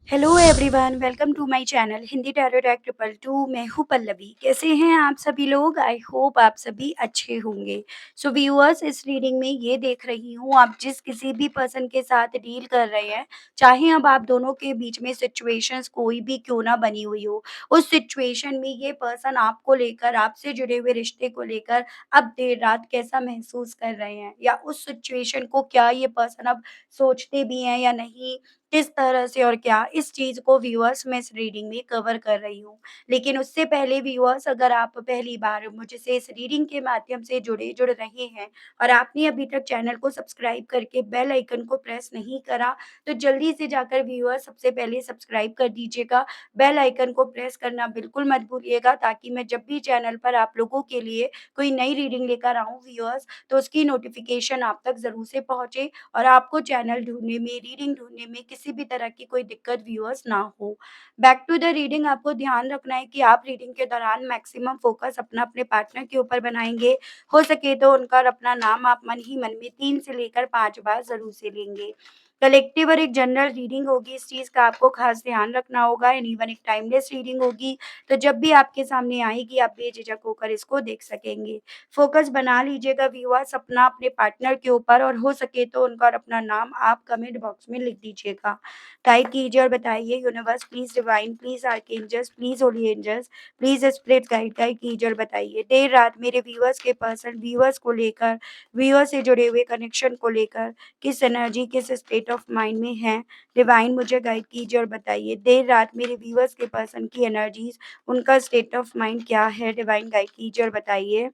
Hello everyone, welcome to my channel Hindi tarot टैक 222। मैं हूँ पल्लवी। कैसे हैं आप सभी लोग? आई होप आप सभी अच्छे होंगे। सो व्यूअर्स, इस रीडिंग में ये देख रही हूँ, आप जिस किसी भी पर्सन के साथ डील कर रहे हैं, चाहे अब आप दोनों के बीच में सिचुएशंस कोई भी क्यों ना बनी हुई हो, उस सिचुएशन में ये पर्सन आपको लेकर, आपसे जुड़े हुए रिश्ते को लेकर अब देर रात कैसा महसूस कर रहे हैं, या उस सिचुएशन को क्या ये पर्सन अब सोचते भी हैं या नहीं, किस तरह से और क्या, इस चीज़ को व्यूअर्स मैं इस रीडिंग में कवर कर रही हूँ। लेकिन उससे पहले व्यूअर्स, अगर आप पहली बार मुझसे इस रीडिंग के माध्यम से जुड़ रहे हैं और आपने अभी तक चैनल को सब्सक्राइब करके बेल आइकन को प्रेस नहीं करा, तो जल्दी से जाकर व्यूअर्स सबसे पहले सब्सक्राइब कर दीजिएगा। बेल आइकन को प्रेस करना बिल्कुल मत भूलिएगा, ताकि मैं जब भी चैनल पर आप लोगों के लिए कोई नई रीडिंग लेकर आऊँ व्यूअर्स, तो उसकी नोटिफ़िकेशन आप तक ज़रूर से पहुँचे और आपको चैनल ढूँढने में, रीडिंग ढूँढने में किसी भी तरह की कोई दिक्कत व्यूअर्स ना हो। बैक टू द रीडिंग, आपको ध्यान रखना है कि आप रीडिंग के दौरान मैक्सिमम फ़ोकस अपना अपने पार्टनर के ऊपर बनाएँगे। हो सके तो उनका और अपना नाम आप मन ही मन में 3 से लेकर 5 बार ज़रूर से लेंगे। कलेक्टिव और एक जनरल रीडिंग होगी, इस चीज़ का आपको ख़ास ध्यान रखना होगा। एंड इवन एक टाइमलेस रीडिंग होगी, तो जब भी आपके सामने आएगी, आप बेझिझक होकर इसको देख सकेंगे। फ़ोकस बना लीजिएगा व्यूअर्स अपना अपने पार्टनर के ऊपर, और हो सके तो उनका और अपना नाम आप कमेंट बॉक्स में लिख दीजिएगा। टाइप कीजिए और बताइए, universe please divine, please archangels, please holy angels, please spirit guide guide कीजिए और बताइए। देर रात मेरे व्यूअर्स को लेकर, व्यूअर्स से जुड़े हुए कनेक्शन को लेकर किस एनर्जी, किस स्टेट ऑफ माइंड में हैं, डिवाइन मुझे गाइड कीजिए और बताइए। देर रात मेरे व्यूअर्स के पर्सन की एनर्जीज़, उनका स्टेट ऑफ माइंड क्या है, डिवाइन गाइड कीजिए और बताइए।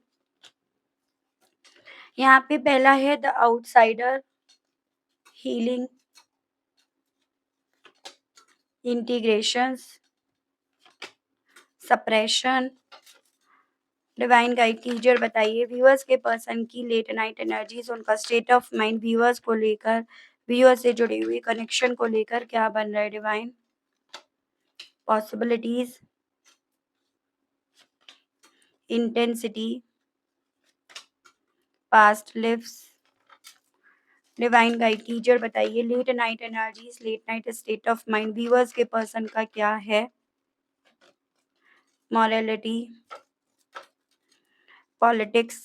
यहाँ पे पहला है the outsider, healing, integrations, suppression, divine guide कीजिए और बताइए। व्यूअर्स के पर्सन की लेट नाइट एनर्जीज, उनका स्टेट ऑफ माइंड व्यूअर्स को लेकर, व्यूअर्स से जुड़ी हुई कनेक्शन को लेकर क्या बन रहा है divine. Possibilities, intensity, past lives, divine guide कीजिए और बताइए। Late night energies, late night state of mind viewers के पर्सन का क्या है। Morality, politics,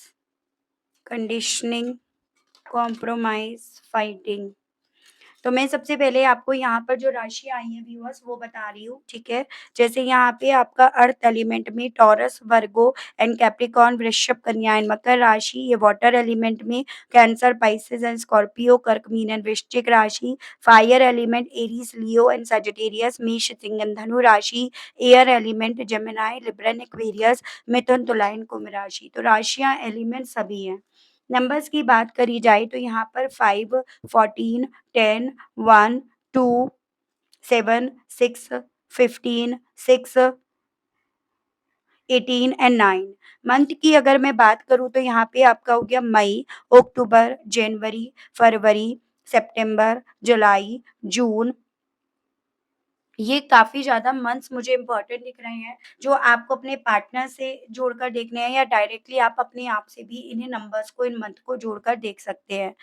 conditioning, compromise, fighting. तो मैं सबसे पहले आपको यहाँ पर जो राशि आई है व्यूअर्स, वो बता रही हूँ, ठीक है। जैसे यहाँ पे आपका अर्थ एलिमेंट में टॉरस, वर्गो एंड कैप्रिकॉर्न, वृषभ, कन्या एंड मकर राशि। ये वाटर एलिमेंट में कैंसर, पाइसेस एंड स्कॉर्पियो, कर्क, मीन एंड वृश्चिक राशि। Fire element Aries, Leo and Sagittarius, मेष, सिंह एंड धनु राशि। Air element Gemini, Libra and Aquarius, मिथुन, तुला एंड कुंभ राशि। तो राशियाँ एलिमेंट सभी हैं। नंबर्स की बात करी जाए तो यहाँ पर 5, 14, 10, 1, 2, 7, 6, 15, 6, 18 एंड 9। मंथ की अगर मैं बात करूँ तो यहाँ पे आपका हो गया मई, अक्टूबर, जनवरी, फरवरी, सितंबर, जुलाई, जून। ये काफ़ी ज़्यादा मंथ्स मुझे इम्पोर्टेंट दिख रहे हैं, जो आपको अपने पार्टनर से जोड़कर देखने हैं, या डायरेक्टली आप अपने आप से भी इन्हीं नंबर्स को, इन मंथ को जोड़कर देख सकते हैं।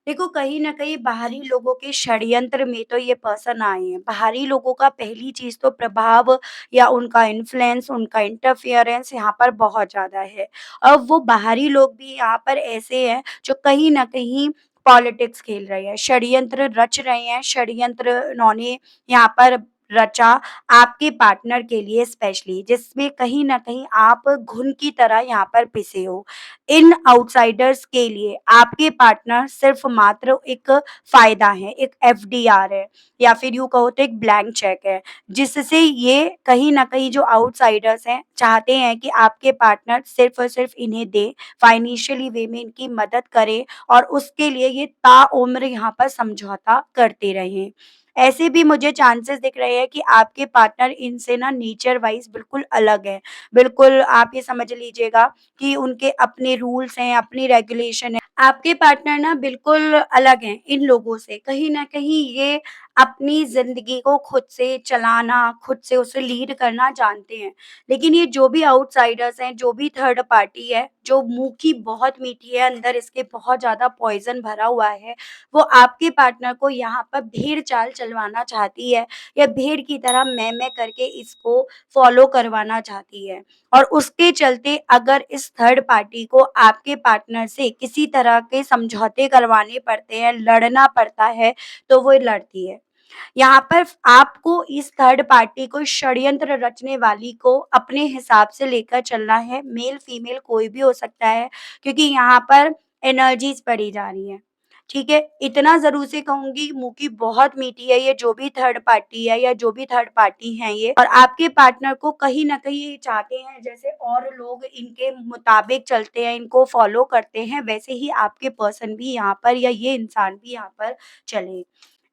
देखो, कहीं न कहीं बाहरी लोगों के षड्यंत्र में तो ये पर्सन आए हैं। बाहरी लोगों का पहली चीज़ तो प्रभाव, या उनका इन्फ्लुएंस, उनका इंटरफेरेंस यहाँ पर बहुत ज़्यादा है। अब वो बाहरी लोग भी यहाँ पर ऐसे हैं जो कहीं न कहीं पॉलिटिक्स खेल रहे हैं, षड्यंत्र रच रहे हैं। षड्यंत्र इन्होंने यहाँ पर रचा आपके पार्टनर के लिए स्पेशली, जिसमें कहीं न कहीं आप घुन की तरह यहाँ पर पिसे हो। इन आउटसाइडर्स के लिए आपके पार्टनर सिर्फ मात्र एक फ़ायदा है, एक एफडीआर है, या फिर यूँ कहो तो एक ब्लैंक चेक है, जिससे ये कहीं न कहीं जो आउटसाइडर्स हैं, चाहते हैं कि आपके पार्टनर सिर्फ़ और सिर्फ़ इन्हें दें, फाइनेंशियली वे में इनकी मदद करें, और उसके लिए ये ताउम्र यहाँ पर समझौता करते रहें। ऐसे भी मुझे चांसेस दिख रहे हैं कि आपके पार्टनर इनसे ना नेचर वाइज़ बिल्कुल अलग हैं। बिल्कुल आप ये समझ लीजिएगा कि उनके अपने रूल्स हैं, अपनी रेगुलेशन है। आपके पार्टनर ना बिल्कुल अलग हैं इन लोगों से। कहीं न कहीं ये अपनी ज़िंदगी को खुद से चलाना, खुद से उसे लीड करना जानते हैं। लेकिन ये जो भी आउटसाइडर्स हैं, जो भी थर्ड पार्टी है, जो मुँह की बहुत मीठी है, अंदर इसके बहुत ज़्यादा पॉइज़न भरा हुआ है, वो आपके पार्टनर को यहाँ पर भेड़ चाल चलवाना चाहती है या भेड़ की तरह मैं करके इसको फ़ॉलो करवाना चाहती है। और उसके चलते अगर इस थर्ड पार्टी को आपके पार्टनर से किसी तरह के समझौते करवाने पड़ते हैं, लड़ना पड़ता है, तो वो लड़ती है। यहाँ पर आपको इस थर्ड पार्टी को षड्यंत्र रचने वाली को अपने हिसाब से लेकर चलना है, मेल-फीमेल कोई भी हो सकता है, क्योंकि यहाँ पर एनर्जीज़ पढ़ी जा रही हैं, ठीक है? इतना ज़रूर से कहूँगी, मुँह की बहुत मीठी है ये जो भी थर्ड पार्टी है या जो भी थर्ड पार्टी हैं ये, और आपके पार्टनर को कहीं न कहीं ये चाहते हैं जैसे और लोग इनके मुताबिक चलते हैं, इनको फ़ॉलो करते हैं, वैसे ही आपके पर्सन भी यहाँ पर या ये इंसान भी यहाँ पर चले।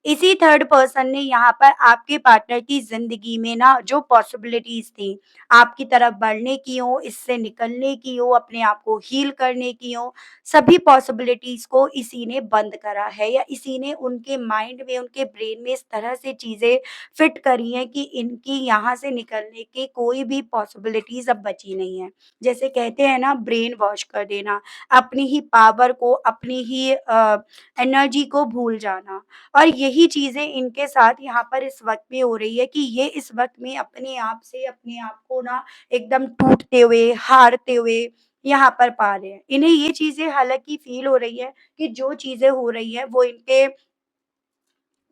इसी थर्ड पर्सन ने यहाँ पर आपके पार्टनर की ज़िंदगी में ना जो पॉसिबिलिटीज़ थी, आपकी तरफ बढ़ने की हो, इससे निकलने की हो, अपने आप को हील करने की हो, सभी पॉसिबिलिटीज़ को इसी ने बंद करा है या इसी ने उनके माइंड में, उनके ब्रेन में इस तरह से चीज़ें फिट करी हैं कि इनकी यहाँ से निकलने की कोई भी पॉसिबिलिटीज़ अब बची नहीं है। जैसे कहते हैं ना, ब्रेन वॉश कर देना, अपनी ही पावर को, अपनी ही एनर्जी को भूल जाना। और यही चीज़ें इनके साथ यहाँ पर इस वक़्त में हो रही है कि ये इस वक़्त में अपने आप से अपने आप को ना एकदम टूटते हुए, हारते हुए यहाँ पर पा रहे हैं। इन्हें ये चीज़ें हालाँकि फ़ील हो रही है कि जो चीज़ें हो रही हैं वो इनके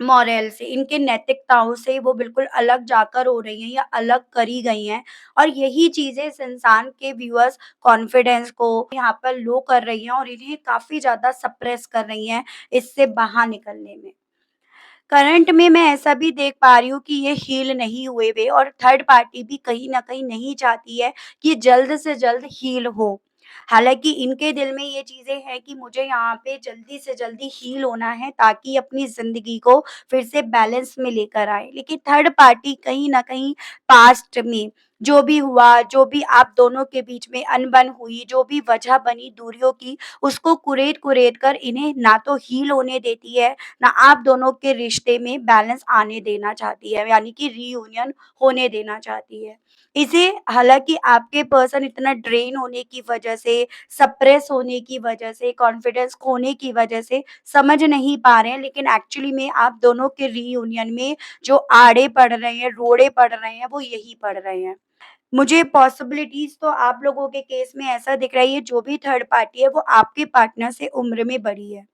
मॉरल से, इनके नैतिकताओं से वो बिल्कुल अलग जाकर हो रही हैं या अलग करी गई हैं, और यही चीज़ें इस इंसान के व्यूअर्स कॉन्फिडेंस को यहाँ पर लो कर रही हैं और इन्हें काफ़ी ज़्यादा सप्रेस कर रही हैं इससे बाहर निकलने में। करंट में मैं ऐसा भी देख पा रही हूँ कि ये हील नहीं हुए वे, और थर्ड पार्टी भी कहीं न कहीं नहीं चाहती है कि जल्द से जल्द हील हो। हालाँकि इनके दिल में ये चीज़ें हैं कि मुझे यहाँ पे जल्दी से जल्दी हील होना है ताकि अपनी ज़िंदगी को फिर से बैलेंस में लेकर आएँ। लेकिन थर्ड पार्टी कहीं न कहीं पास्ट में जो भी हुआ, जो भी आप दोनों के बीच में अनबन हुई, जो भी वजह बनी दूरियों की, उसको कुरेद-कुरेद कर इन्हें ना तो हील होने देती है, ना आप दोनों के रिश्ते में बैलेंस आने देना चाहती है, यानी कि रीयूनियन होने देना चाहती है। इसे हालाँकि आपके पर्सन इतना ड्रेन होने की वजह से, सप्रेस होने की वजह से, कॉन्फिडेंस खोने की वजह से समझ नहीं पा रहे हैं, लेकिन एक्चुअली में आप दोनों के रीयूनियन में जो आड़े पड़ रहे हैं, रोड़े पड़ रहे हैं, वो यही पड़ रहे हैं। मुझे पॉसिबिलिटीज़ तो आप लोगों के केस में ऐसा दिख रही है, जो भी थर्ड पार्टी है वो आपके पार्टनर से उम्र में बड़ी है।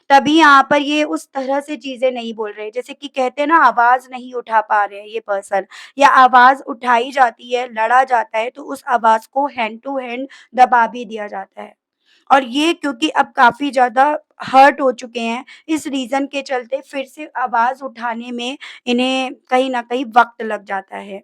तभी यहाँ पर ये उस तरह से चीज़ें नहीं बोल रहे। जैसे कि कहते हैं ना, आवाज़ नहीं उठा पा रहे हैं ये पर्सन, या आवाज़ उठाई जाती है, लड़ा जाता है तो उस आवाज़ को हैंड टू हैंड दबा भी दिया जाता है। और ये क्योंकि अब काफ़ी ज़्यादा हर्ट हो चुके हैं, इस रीज़न के चलते फिर से आवाज़ उठाने में इन्हें कहीं न कहीं वक़्त लग जाता है।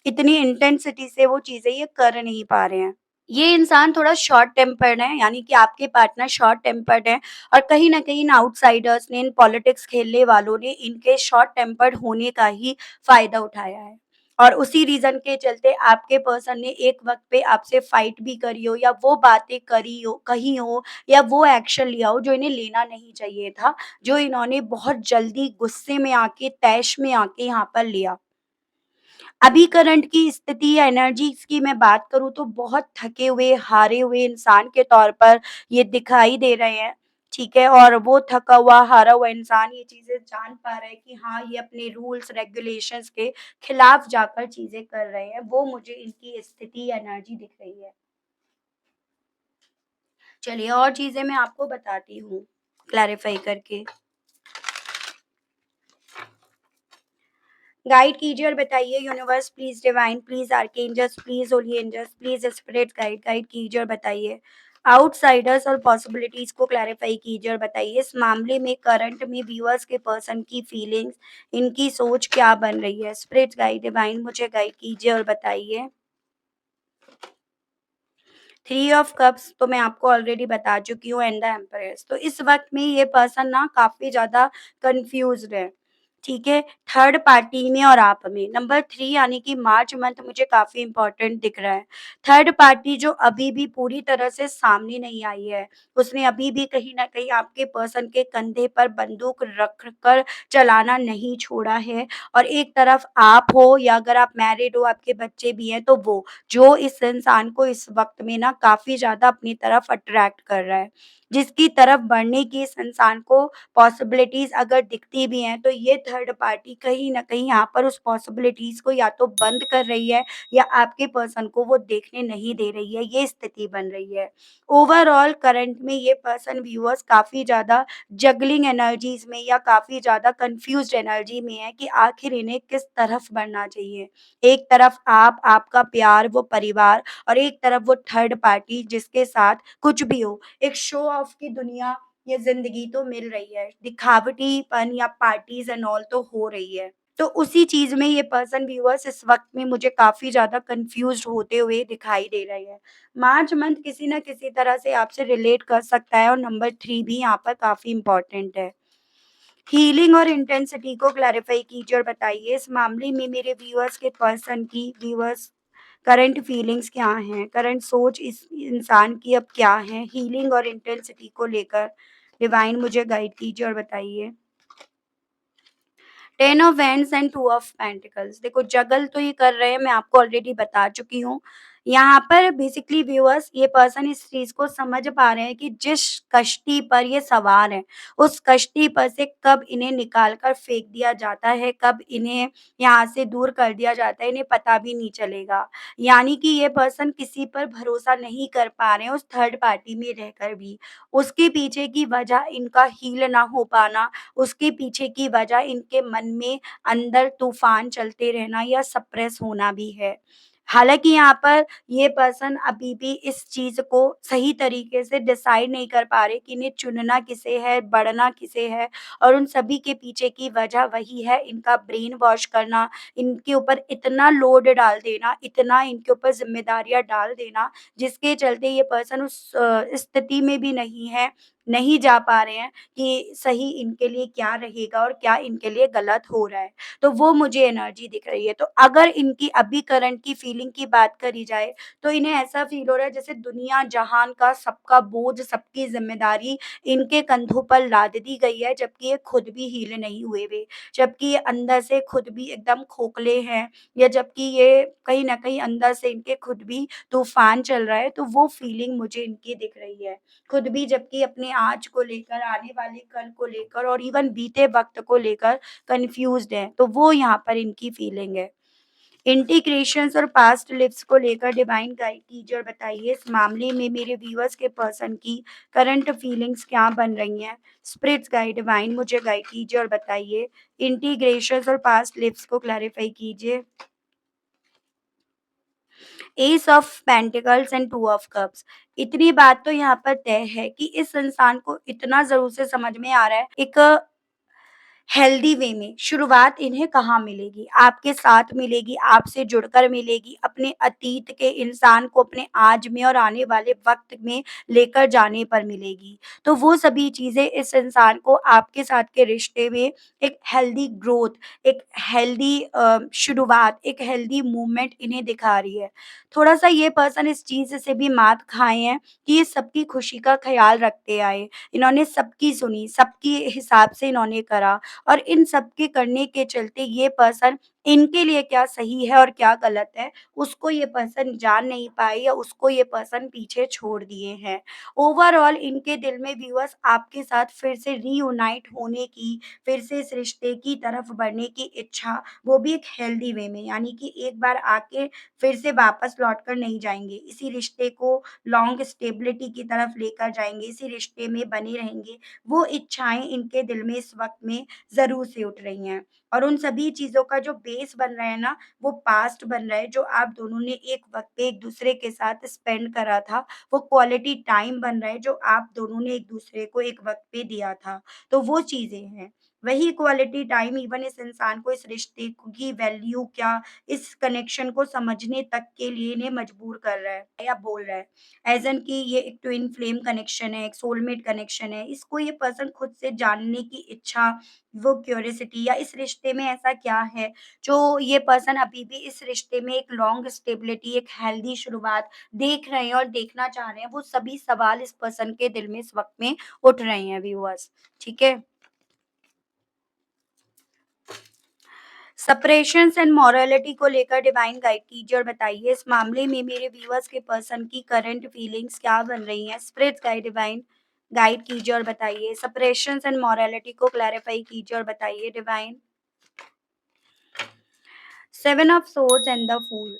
इतनी इंटेंसिटी से वो चीज़ें ये कर नहीं पा रहे हैं। ये इंसान थोड़ा शॉर्ट टेम्पर्ड है, यानी कि आपके पार्टनर शॉर्ट टेम्पर्ड हैं, और कहीं न कहीं इन आउटसाइडर्स ने, इन पॉलिटिक्स खेलने वालों ने इनके शॉर्ट टेम्पर्ड होने का ही फ़ायदा उठाया है। और उसी रीज़न के चलते आपके पर्सन ने एक वक़्त पे आपसे फाइट भी करी हो, या वो बातें कही हो, या वो एक्शन लिया हो जो इन्हें लेना नहीं चाहिए था, जो इन्होंने बहुत जल्दी गुस्से में आके, तैश में आके यहाँ पर लिया। अभी करंट की स्थिति या एनर्जीज़ की मैं बात करूँ तो बहुत थके हुए, हारे हुए इंसान के तौर पर ये दिखाई दे रहे हैं, ठीक है? और वो थका हुआ, हारा हुआ इंसान ये चीज़ें जान पा रहा है कि हाँ, ये अपने रूल्स रेगुलेशंस के खिलाफ जाकर चीज़ें कर रहे हैं, वो मुझे इनकी स्थिति या एनर्जी दिख रही है। चलिए और चीज़ें मैं आपको बताती हूँ, क्लैरिफ़ाई करके। गाइड कीजिए और बताइए, universe please, divine please, archangels please, holy angels please, spirit guide guide कीजिए और बताइए। आउटसाइडर्स और पॉसिबिलिटीज़ को क्लैरिफ़ाई कीजिए और बताइए, इस मामले में करंट में व्यूअर्स के पर्सन की फीलिंग्स, इनकी सोच क्या बन रही है? स्पिरिट गाइड, डिवाइन मुझे गाइड कीजिए और बताइए। थ्री ऑफ कप्स तो मैं आपको ऑलरेडी बता चुकी हूँ, एंड द एम्प्रेस। तो इस वक़्त में ये पर्सन ना काफ़ी ज़्यादा कन्फ्यूज़्ड है, ठीक है? थर्ड पार्टी में और आप में। नंबर 3 यानी कि मार्च मंथ मुझे काफ़ी इम्पोर्टेंट दिख रहा है। थर्ड पार्टी जो अभी भी पूरी तरह से सामने नहीं आई है, उसने अभी भी कहीं न कहीं आपके पर्सन के कंधे पर बंदूक रख कर चलाना नहीं छोड़ा है और एक तरफ आप हो या अगर आप मैरिड हो, आपके बच्चे भी हैं, तो वो, जो इस इंसान को इस वक़्त में ना काफ़ी ज़्यादा अपनी तरफ अट्रैक्ट कर रहा है। जिसकी तरफ बढ़ने की इस इंसान को पॉसिबिलिटीज़ अगर दिखती भी हैं, तो ये थर्ड पार्टी कहीं न कहीं यहाँ पर उस पॉसिबिलिटीज़ को या तो बंद कर रही है या आपके पर्सन को वो देखने नहीं दे रही है, ये स्थिति बन रही है। ओवरऑल करंट में ये पर्सन व्यूअर्स काफ़ी ज़्यादा जगलिंग एनर्जीज़ में या काफ़ी ज़्यादा कन्फ्यूज़्ड एनर्जी में है कि आखिर इन्हें किस तरफ बढ़ना चाहिए। एक तरफ आप, आपका प्यार, वो परिवार और एक तरफ वो थर्ड पार्टी जिसके साथ कुछ भी हो, एक शो ऑफ की दुनिया ये ज़िंदगी तो मिल रही है, दिखावटीपन या पार्टीज़ एंड ऑल तो हो रही है। तो उसी चीज़ में ये पर्सन व्यूअर्स इस वक़्त में मुझे काफ़ी ज़्यादा कन्फ्यूज़्ड होते हुए दिखाई दे रहे हैं। मार्च मंथ किसी न किसी तरह से आपसे रिलेट कर सकता है और नंबर 3 भी यहाँ पर काफ़ी इम्पोर्टेंट है। हीलिंग और इंटेंसिटी को क्लैरिफ़ाई कीजिए और बताइए इस मामले में मेरे व्यूअर्स के पर्सन की व्यूअर्स करंट फीलिंग्स क्या हैं? करंट सोच इस इंसान की अब क्या है? हीलिंग और इंटेंसिटी को लेकर डिवाइन मुझे गाइड कीजिए और बताइए। 10 of wands and 2 of pentacles देखो जगल तो ये कर रहे हैं मैं आपको ऑलरेडी बता चुकी हूँ। यहाँ पर बेसिकली व्यूअर्स ये पर्सन इस चीज़ को समझ पा रहे हैं कि जिस कश्ती पर ये सवार हैं, उस कश्ती पर से कब इन्हें निकाल कर फेंक दिया जाता है, कब इन्हें यहाँ से दूर कर दिया जाता है, इन्हें पता भी नहीं चलेगा। यानी कि ये पर्सन किसी पर भरोसा नहीं कर पा रहे हैं उस थर्ड पार्टी में रहकर भी। उसके पीछे की वजह इनका हील ना हो पाना, उसके पीछे की वजह इनके मन में अंदर तूफ़ान चलते रहना या सप्रेस होना भी है। हालाँकि यहाँ पर ये पर्सन अभी भी इस चीज़ को सही तरीके से डिसाइड नहीं कर पा रहे कि इन्हें चुनना किसे है, बढ़ना किसे है और उन सभी के पीछे की वजह वही है इनका ब्रेन वॉश करना, इनके ऊपर इतना लोड डाल देना, इतना इनके ऊपर ज़िम्मेदारियाँ डाल देना, जिसके चलते ये पर्सन उस स्थिति में भी नहीं है, नहीं जा पा रहे हैं कि सही इनके लिए क्या रहेगा और क्या इनके लिए गलत हो रहा है। तो वो मुझे एनर्जी दिख रही है। तो अगर इनकी अभी करंट की फीलिंग की बात करी जाए, तो इन्हें ऐसा फ़ील हो रहा है जैसे दुनिया जहान का सबका बोझ, सबकी ज़िम्मेदारी इनके कंधों पर लाद दी गई है, जबकि ये खुद भी हील नहीं हुए हुए। जबकि ये अंदर से खुद भी एकदम खोखले हैं या जबकि ये कहीं न कहीं अंदर से इनके खुद भी तूफ़ान चल रहा है, तो वो फीलिंग मुझे इनकी दिख रही है। खुद भी जबकि अपने आज को लेकर, आने वाले कल को लेकर और इवन बीते वक़्त को लेकर कन्फ्यूज़्ड हैं, तो वो यहाँ पर इनकी फीलिंग है। इंटीग्रेशंस और पास्ट लिव्स को लेकर डिवाइन गाइड कीजिए और बताइए इस मामले में मेरे व्यूअर्स के पर्सन की करंट फीलिंग्स क्या बन रही हैं? स्पिरिट्स गाइड डिवाइन मुझे गाइड कीजिए और बताइए। इंटीग्रेशंस और पास्ट लिव्स को क्लैरिफाई कीजिए। S of pentacles and 2 of cups इतनी बात तो यहाँ पर तय है कि इस इंसान को इतना ज़रूर से समझ में आ रहा है एक हेल्दी वे में शुरुआत इन्हें कहाँ मिलेगी? आपके साथ मिलेगी, आपसे जुड़कर मिलेगी, अपने अतीत के इंसान को अपने आज में और आने वाले वक़्त में लेकर जाने पर मिलेगी। तो वो सभी चीज़ें इस इंसान को आपके साथ के रिश्ते में एक हेल्दी ग्रोथ, एक हेल्दी शुरुआत, एक हेल्दी मूवमेंट इन्हें दिखा रही है। थोड़ा-सा ये पर्सन इस चीज़ से भी मात खाए हैं कि ये सबकी खुशी का ख़्याल रखते आए। इन्होंने सबकी सुनी, सबके हिसाब से इन्होंने करा। और इन सब के करने के चलते ये पर्सन इनके लिए क्या सही है और क्या गलत है, उसको ये पर्सन जान नहीं पाए या उसको ये पर्सन पीछे छोड़ दिए हैं। ओवरऑल इनके दिल में व्यूअर्स आपके साथ फिर से रीयूनाइट होने की, फिर से इस रिश्ते की तरफ बढ़ने की इच्छा, वो भी एक हेल्दी वे में यानी कि एक बार आके फिर से वापस लौट कर नहीं जाएँगे। इसी रिश्ते को लॉन्ग स्टेबिलिटी की तरफ लेकर जाएँगे, इसी रिश्ते में बने रहेंगे। वो इच्छाएँ इनके दिल में इस वक़्त में ज़रूर से उठ रही हैं। और उन सभी चीज़ों का जो बेस बन रहा है ना, वो पास्ट बन रहा है, जो आप दोनों ने एक वक़्त पे एक-दूसरे के साथ स्पेंड करा था, वो क्वालिटी टाइम बन रहा है, जो आप दोनों ने एक-दूसरे को एक वक़्त पे दिया था। तो वो चीज़ें हैं। वही क्वालिटी टाइम इवन इस इंसान को इस रिश्ते की वैल्यू क्या, इस कनेक्शन को समझने तक के लिए इन्हें मजबूर कर रहा है या बोल रहा है। एज़ एन कि ये एक ट्विन फ्लेम कनेक्शन है, एक सोलमेट कनेक्शन है। इसको ये पर्सन खुद से जानने की इच्छा, वो क्यूरियोसिटी या इस रिश्ते में ऐसा क्या है, जो ये पर्सन अभी भी इस रिश्ते में एक लॉन्ग स्टेबिलिटी, एक हेल्दी शुरुआत देख रहे हैं और देखना चाह रहे हैं, वो सभी सवाल इस पर्सन के दिल में इस वक़्त में उठ रहे हैं व्यूअर्स, ठीक है? सेपरेशंस एंड मोरालिटी को लेकर डिवाइन गाइड कीजिए और बताइए इस मामले में मेरे व्यूअर्स के पर्सन की करंट फीलिंग्स क्या बन रही हैं? स्पिरिट्स गाइड डिवाइन गाइड कीजिए और बताइए। सेपरेशंस एंड मोरालिटी को क्लैरिफाई कीजिए और बताइए divine. Seven of swords and the fool.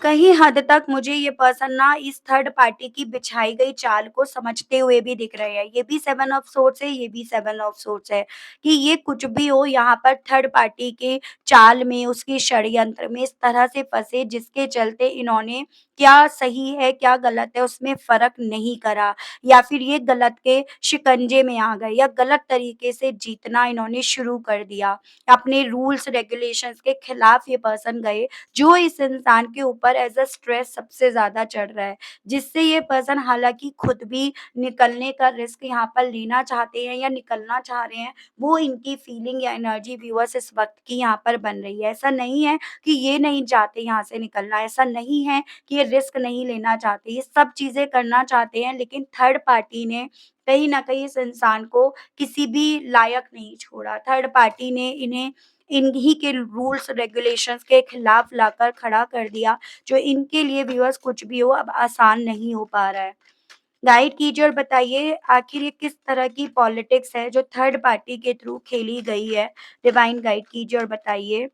कहीं हद तक मुझे ये पर्सन ना इस थर्ड पार्टी की बिछाई गई चाल को समझते हुए भी दिख रहे हैं। ये भी सेवन ऑफ सोर्ड्स है, ये भी सेवन ऑफ सोर्ड्स है कि ये कुछ भी हो यहाँ पर थर्ड पार्टी के चाल में, उसके षड्यंत्र में इस तरह से फँसे जिसके चलते इन्होंने क्या सही है, क्या गलत है उसमें फ़र्क नहीं करा या फिर ये गलत के शिकंजे में आ गए या गलत तरीके से जीतना इन्होंने शुरू कर दिया। अपने रूल्स रेगुलेशंस के खिलाफ ये पर्सन गए, जो इस इंसान के ऊपर एज़ अ स्ट्रेस सबसे ज़्यादा चढ़ रहा है, जिससे ये पर्सन हालाँकि खुद भी निकलने का रिस्क यहाँ पर लेना चाहते हैं या निकलना चाह रहे हैं, वो इनकी फीलिंग या एनर्जी व्यूअर्स इस वक़्त की यहाँ पर बन रही है। ऐसा नहीं है कि ये नहीं चाहते यहाँ से निकलना, ऐसा नहीं है कि ये रिस्क नहीं लेना चाहते, ये सब चीज़ें करना चाहते हैं लेकिन थर्ड पार्टी ने कहीं न कहीं इस इंसान को किसी भी लायक नहीं छोड़ा। थर्ड पार्टी ने इन्हें इन्हीं के रूल्स रेगुलेशंस के खिलाफ लाकर खड़ा कर दिया, जो इनके लिए व्यूअर्स कुछ भी हो अब आसान नहीं हो पा रहा है। गाइड कीजिए और बताइए आखिर ये किस तरह की पॉलिटिक्स है जो थर्ड पार्टी के थ्रू खेली गई है? डिवाइन गाइड कीजिए और बताइए।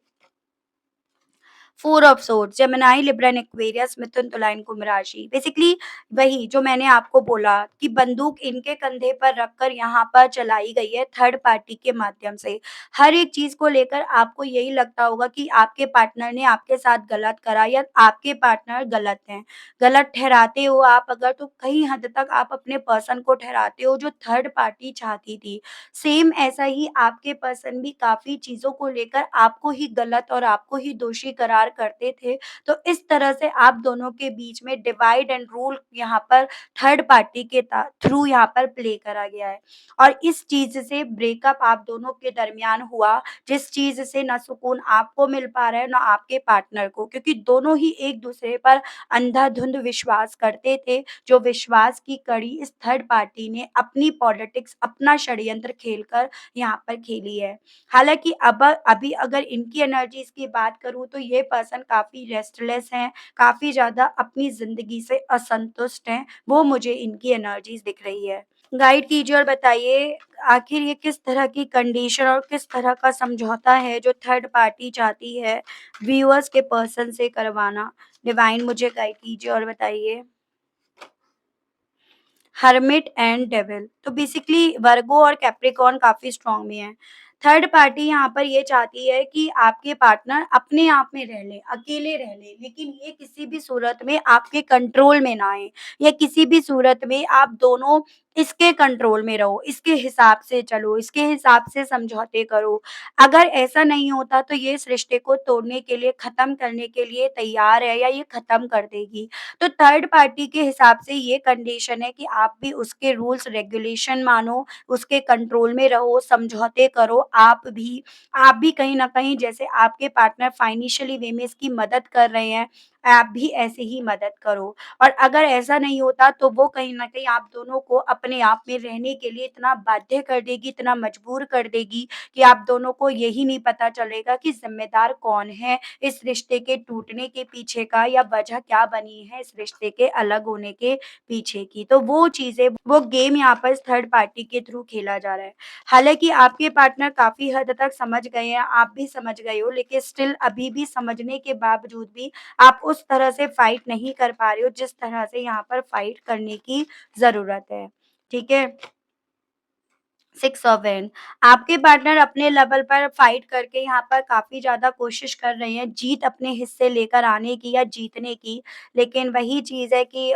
Four of swords, Gemini, Libra and Aquarius, मिथुन, तुला एंड कुंभ राशि। बेसिकली वही जो मैंने आपको बोला कि बंदूक इनके कंधे पर रखकर यहाँ पर चलाई गई है थर्ड पार्टी के माध्यम से। हर एक चीज़ को लेकर आपको यही लगता होगा कि आपके पार्टनर ने आपके साथ गलत करा या आपके पार्टनर गलत हैं। गलत ठहराते हो आप अगर तो कहीं हद तक आप अपने पर्सन को ठहराते हो जो थर्ड पार्टी चाहती थी। सेम ऐसा ही आपके पर्सन भी काफ़ी चीज़ों को लेकर आपको ही गलत और आपको ही दोषी करार करते थे। तो इस तरह से आप दोनों के बीच में डिवाइड एंड रूल यहाँ पर थर्ड पार्टी के थ्रू यहाँ पर प्ले करा गया है। और इस चीज़ से ब्रेकअप आप दोनों के दरमियान हुआ, जिस चीज़ से ना सुकून आपको मिल पा रहा है, ना आपके पार्टनर को, क्योंकि दोनों ही एक-दूसरे पर अंधाधुंध विश्वास करते थे, जो विश्वास की कड़ी इस थर्ड पार्टी ने अपनी पॉलिटिक्स, अपना षड्यंत्र खेलकर यहाँ पर खेली है। हालाँकि अब अभी अगर इनकी एनर्जीज़ की बात करूँ तो ये पर्सन काफ़ी रेस्टलेस हैं, काफ़ी ज़्यादा अपनी ज़िंदगी से असंतुष्ट हैं, वो मुझे इनकी एनर्जीज़ दिख रही है। गाइड कीजिए और बताइए आखिर ये किस तरह की कंडीशन और किस तरह का समझौता है जो थर्ड पार्टी चाहती है व्यूअर्स के पर्सन से करवाना? डिवाइन मुझे गाइड कीजिए और बताइए। हर्मिट एंड डेविल, तो बेसिकली वर्गो और कैप्रिकॉर्न काफ़ी स्ट्रॉन्ग में है। थर्ड पार्टी यहाँ पर ये चाहती है कि आपके पार्टनर अपने आप में रह लें, अकेले रह लें, लेकिन ये किसी भी सूरत में आपके कंट्रोल में ना आएँ या किसी भी सूरत में आप दोनों इसके कंट्रोल में रहो, इसके हिसाब से चलो, इसके हिसाब से समझौते करो। अगर ऐसा नहीं होता तो ये इस रिश्ते को तोड़ने के लिए, ख़त्म करने के लिए तैयार है या ये ख़त्म कर देगी। तो थर्ड पार्टी के हिसाब से ये कंडीशन है कि आप भी उसके रूल्स रेगुलेशन मानो, उसके कंट्रोल में रहो, समझौते करो। आप भी कहीं न कहीं जैसे आपके पार्टनर फाइनेंशियली वे में इसकी मदद कर रहे हैं, आप भी ऐसे ही मदद करो। और अगर ऐसा नहीं होता तो वो कहीं न कहीं आप दोनों को अपने आप में रहने के लिए इतना बाध्य कर देगी, इतना मजबूर कर देगी कि आप दोनों को यही नहीं पता चलेगा कि ज़िम्मेदार कौन है इस रिश्ते के टूटने के पीछे का या वजह क्या बनी है इस रिश्ते के अलग होने के पीछे की। तो वो चीज़ें, वो गेम यहाँ पर थर्ड पार्टी के थ्रू खेला जा रहा है। हालाँकि आपके पार्टनर काफ़ी हद तक समझ गए हैं, आप भी समझ गए हो, लेकिन स्टिल अभी भी समझने के बावजूद भी आप उस तरह से फाइट नहीं कर पा रहे हो जिस तरह से यहाँ पर फाइट करने की ज़रूरत है। ठीक है? सिक्स ऑफ वैंड, आपके पार्टनर अपने लेवल पर फाइट करके यहाँ पर काफ़ी ज़्यादा कोशिश कर रहे हैं, जीत अपने हिस्से लेकर आने की या जीतने की। लेकिन वही चीज़ है कि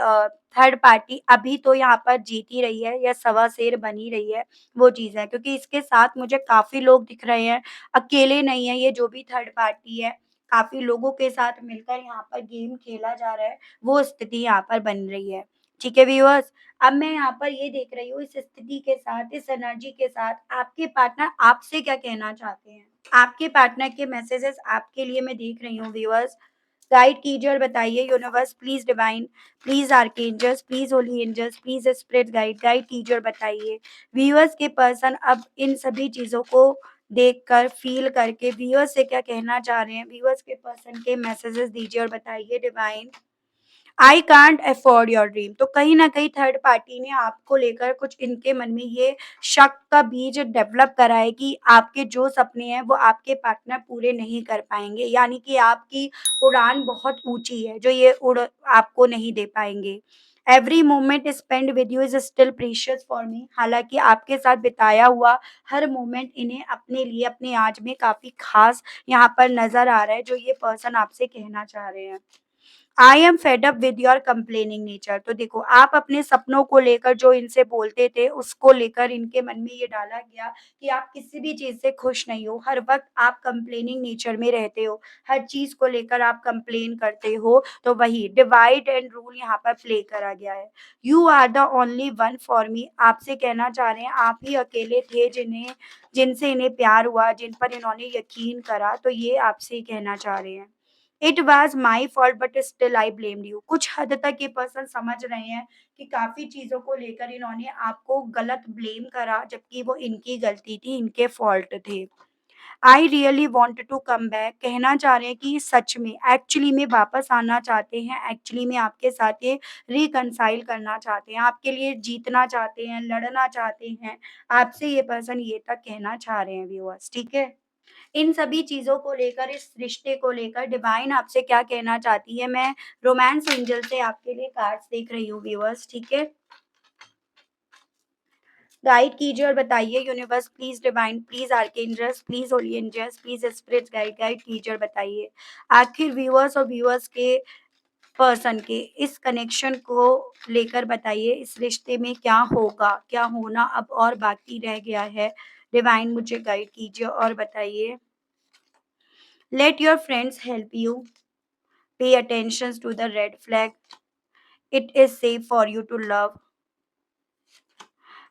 थर्ड पार्टी अभी तो यहाँ पर जीत ही रही है या सवा शेर बन ही रही है, वो चीज़ है। क्योंकि इसके साथ मुझे काफ़ी लोग दिख रहे हैं, अकेले नहीं है ये जो भी थर्ड पार्टी है, काफ़ी लोगों के साथ मिलकर यहाँ पर गेम खेला जा रहा है, वो स्थिति यहाँ पर बन रही है। ठीक है व्यूअर्स? अब मैं यहाँ पर ये देख रही हूँ इस स्थिति के साथ, इस एनर्जी के साथ आपके पार्टनर आपसे क्या कहना चाहते हैं? आपके पार्टनर के मैसेजेस आपके लिए मैं देख रही हूँ व्यूअर्स। गाइड कीजिए और बताइए universe please divine, please archangels, please holy angels, please spirit guide, guide कीजिए और बताइए। व्यूअर्स के पर्सन अब इन सभी चीज़ों को देखकर, फ़ील करके व्यूअर्स से क्या कहना चाह रहे हैं? व्यूअर्स के पर्सन के मैसेजेस दीजिए और बताइए divine. I can't afford your dream, तो कहीं न कहीं थर्ड पार्टी ने आपको लेकर कुछ इनके मन में ये शक का बीज डेवलप करा है कि आपके जो सपने हैं वो आपके पार्टनर पूरे नहीं कर पाएँगे। यानी कि आपकी उड़ान बहुत ऊँची है जो ये उड़ आपको नहीं दे पाएँगे। Every moment spend with you is still precious for me, हालाँकि आपके साथ बिताया हुआ हर मोमेंट इन्हें अपने लिए अपनी आँच में काफ़ी ख़ास यहाँ पर नज़र आ रहा है जो ये पर्सन आपसे कहना चाह रहे हैं। I am fed up with your complaining nature, तो देखो आप अपने सपनों को लेकर जो इनसे बोलते थे उसको लेकर इनके मन में ये डाला गया कि आप किसी भी चीज़ से खुश नहीं हो, हर वक़्त आप कंप्लेनिंग नेचर में रहते हो, हर चीज़ को लेकर आप कंप्लेन करते हो, तो वही डिवाइड एंड रूल यहाँ पर प्ले करा गया है। You are the only one for me, आपसे कहना चाह रहे हैं आप ही अकेले थे जिनसे इन्हें प्यार हुआ, जिन पर इन्होंने यकीन करा, तो ये आपसे ही कहना चाह रहे हैं। It was my fault but still I blamed you, कुछ हद तक ये पर्सन समझ रहे हैं कि काफ़ी चीज़ों को लेकर इन्होंने आपको गलत ब्लेम करा, जबकि वो इनकी गलती थी, इनके फॉल्ट थे। I really want to come back, कहना चाह रहे हैं कि सच में एक्चुअली में वापस आना चाहते हैं, एक्चुअली में आपके साथ ये रिकंसाइल करना चाहते हैं, आपके लिए जीतना चाहते हैं, लड़ना चाहते हैं। आपसे ये पर्सन ये तक कहना चाह रहे हैं व्यूअर्स, ठीक है? इन सभी चीज़ों को लेकर, इस रिश्ते को लेकर डिवाइन आपसे क्या कहना चाहती है, मैं रोमांस एंजल से आपके लिए कार्ड्स देख रही हूँ व्यूअर्स, ठीक है? गाइड कीजिए और बताइए universe please divine, please archangels, please holy angels, please spirits guide, guide कीजिए और बताइए। आखिर व्यूअर्स और व्यूअर्स के पर्सन के इस कनेक्शन को लेकर बताइए, इस रिश्ते में क्या होगा? क्या होना अब और बाकी रह गया है? डिवाइन मुझे गाइड कीजिए और बताइए। Let your friends help you, pay attention to the red flag. It is safe for you to love,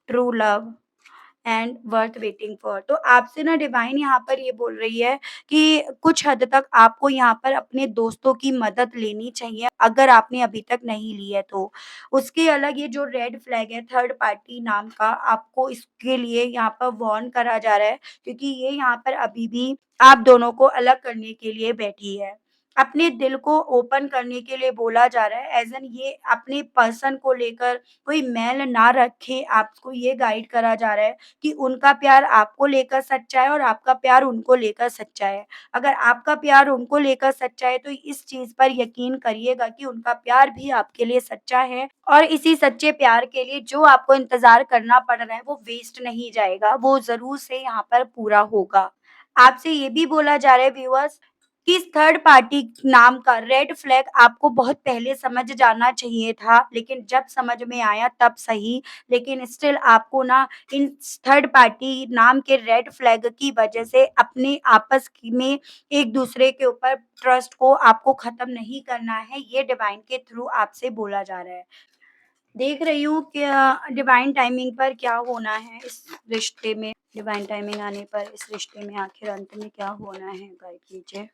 true love and worth waiting for, तो आपसे ना डिवाइन यहाँ पर ये बोल रही है कि कुछ हद तक आपको यहाँ पर अपने दोस्तों की मदद लेनी चाहिए अगर आपने अभी तक नहीं ली है तो। उसके अलग ये जो रेड फ्लैग है थर्ड पार्टी नाम का, आपको इसके लिए यहाँ पर वार्न करा जा रहा है क्योंकि ये यहाँ पर अभी भी आप दोनों को अलग करने के लिए बैठी है। अपने दिल को ओपन करने के लिए बोला जा रहा है, एज़ एन ये अपने पर्सन को लेकर कोई मैल ना रखे, आपको ये गाइड करा जा रहा है कि उनका प्यार आपको लेकर सच्चा है और आपका प्यार उनको लेकर सच्चा है। अगर आपका प्यार उनको लेकर सच्चा है तो इस चीज़ पर यकीन करिएगा कि उनका प्यार भी आपके लिए सच्चा है और इसी सच्चे प्यार के लिए जो आपको इंतज़ार करना पड़ रहा है वो वेस्ट नहीं जाएगा, वो ज़रूर से यहाँ पर पूरा होगा। आपसे ये भी बोला जा रहा है व्यूअर्स कि इस थर्ड पार्टी नाम का रेड फ्लैग आपको बहुत पहले समझ जाना चाहिए था, लेकिन जब समझ में आया तब सही, लेकिन स्टिल आपको ना इन थर्ड पार्टी नाम के रेड फ्लैग की वजह से अपने आपस में एक-दूसरे के ऊपर ट्रस्ट को आपको ख़त्म नहीं करना है, ये डिवाइन के थ्रू आपसे बोला जा रहा है। देख रही हूँ कि डिवाइन टाइमिंग पर क्या होना है इस रिश्ते में, डिवाइन टाइमिंग आने पर इस रिश्ते में आखिर अंत में क्या होना है, गाइड कीजिए।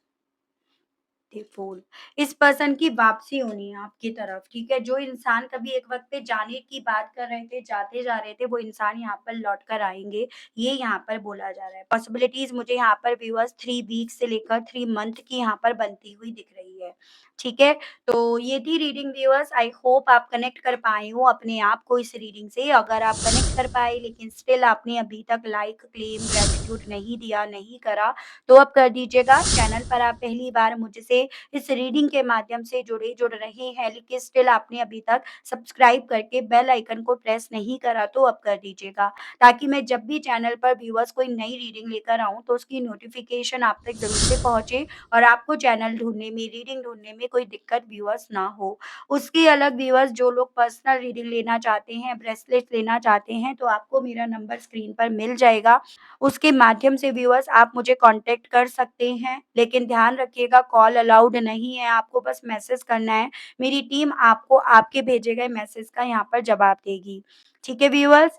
थे फूल। इस पर्सन की वापसी होनी है आपकी तरफ, ठीक है? जो इंसान कभी एक वक़्त पे जाने की बात कर रहे थे, जाते जा रहे थे, वो इंसान यहाँ पर लौट कर आएँगे, ये यहाँ पर बोला जा रहा है। पॉसिबिलिटीज़ मुझे यहाँ पर व्यूअर्स 3 वीक्स से लेकर 3 मंथ की यहाँ पर बनती हुई दिख रही है, ठीक है? तो ये थी रीडिंग व्यूअर्स, आई होप आप कनेक्ट कर पाए हो अपने आप को इस रीडिंग से। अगर आप कनेक्ट कर पाए लेकिन स्टिल आपने अभी तक लाइक, क्लेम, ग्रैटिट्यूड नहीं दिया, नहीं करा, तो अब कर दीजिएगा। चैनल पर आप पहली बार मुझसे मेरे इस रीडिंग के माध्यम से जुड़ रहे हैं, लेकिन स्टिल आपने अभी तक सब्सक्राइब करके बेल आइकन को प्रेस नहीं करा तो अब कर दीजिएगा, ताकि मैं जब भी चैनल पर व्यूअर्स कोई नई रीडिंग लेकर आऊँ तो उसकी नोटिफ़िकेशन आप तक ज़रूर से पहुँचे और आपको चैनल ढूँढने में, रीडिंग ढूँढने में कोई दिक्कत व्यूअर्स ना हो। उसके अलग व्यूअर्स जो लोग पर्सनल रीडिंग लेना चाहते हैं, ब्रेसलेट लेना चाहते हैं, तो आपको मेरा नंबर स्क्रीन पर मिल जाएगा। उसके माध्यम से व्यूअर्स आप मुझे कॉन्टैक्ट कर सकते हैं, लेकिन ध्यान रखिएगा कॉल अलाउड नहीं है, आपको बस मैसेज करना है। मेरी टीम आपको आपके भेजे गए मैसेज का यहाँ पर जवाब देगी। ठीक है व्यूअर्स?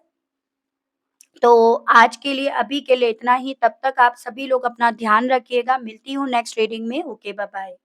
तो आज के लिए अभी के लिए इतना ही, तब तक आप सभी लोग अपना ध्यान रखिएगा। मिलती हूँ नेक्स्ट रीडिंग में। Okay, bye-bye.